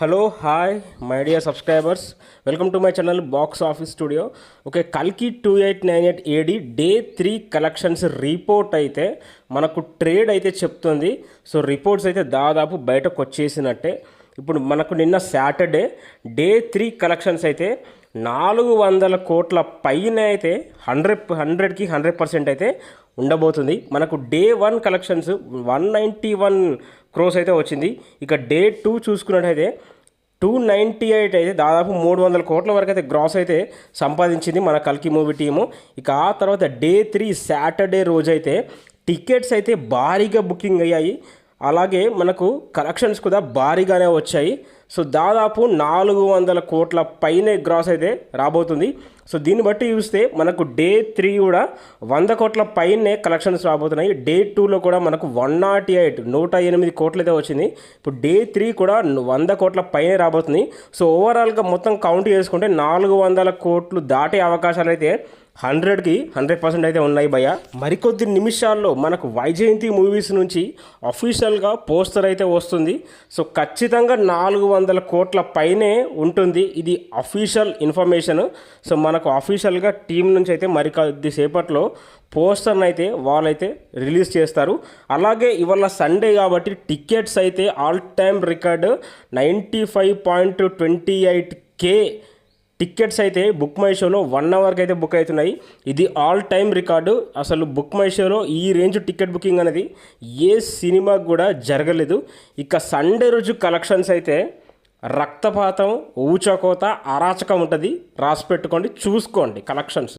Hello hi my dear subscribers, welcome to my channel box office studio. Okay, కల్కి 2898 AD day 3 collections report అయితే మనకు trade అయితే చెప్తుంది. So reports అయితే దాదాపు బయటకు వచ్చేసినట్టే. ఇప్పుడు మనకు నిన్న సాటర్డే డే 3 కలెక్షన్స్ అయితే 400 కోట్ల పైన అయితే 100కి 100% అయితే ఉండబోతుంది. మనకు డే 1 కలెక్షన్స్ 191 క్రోస్ అయితే వచ్చింది. ఇక డే 2 చూసుకున్నట్టయితే 298 అయితే దాదాపు 300 కోట్ల వరకు అయితే గ్రాస్ అయితే సంపాదించింది మన కల్కి మూవీ టీము. ఇక ఆ తర్వాత డే 3 సాటర్డే రోజైతే టికెట్స్ అయితే భారీగా బుకింగ్ అయ్యాయి. అలాగే మనకు కలెక్షన్స్ కూడా భారీగానే వచ్చాయి. సో దాదాపు 400 కోట్ల పైనే గ్రాస్ అయితే రాబోతుంది. సో దీన్ని బట్టి చూస్తే మనకు డే 3 కూడా 100 కోట్ల పైనే కలెక్షన్స్ రాబోతున్నాయి. డే 2లో కూడా మనకు 108 కోట్లు అయితే వచ్చింది. ఇప్పుడు డే 3 కూడా 100 కోట్ల పైనే రాబోతుంది. సో ఓవరాల్గా మొత్తం కౌంట్ చేసుకుంటే 400 కోట్లు దాటే అవకాశాలు అయితే 100కి 100% అయితే ఉన్నాయి భయ్య. మరికొద్ది నిమిషాల్లో మనకు వైజయంతి మూవీస్ నుంచి అఫీషియల్గా పోస్టర్ అయితే వస్తుంది. సో ఖచ్చితంగా 400 కోట్ల పైనే ఉంటుంది. ఇది అఫీషియల్ ఇన్ఫర్మేషన్. సో మనకు అఫీషియల్గా టీం నుంచి అయితే మరికొద్దిసేపట్లో పోస్టర్ని అయితే వాళ్ళైతే రిలీజ్ చేస్తారు. అలాగే ఇవాళ సండే కాబట్టి టికెట్స్ అయితే all time record 95.28K tickets అయితే బుక్ మై షోలో 1 అవర్కి అయితే బుక్ అవుతున్నాయి. ఇది ఆల్ టైమ్ రికార్డు. అసలు బుక్ మై షోలో ఈ రేంజ్ టికెట్ బుకింగ్ అనేది ఏ సినిమాకి కూడా జరగలేదు. ఇక సండే రోజు కలెక్షన్స్ అయితే రక్తపాతం, ఊచకోత, అరాచకం ఉంటుంది. రాసి పెట్టుకోండి, చూసుకోండి కలెక్షన్స్.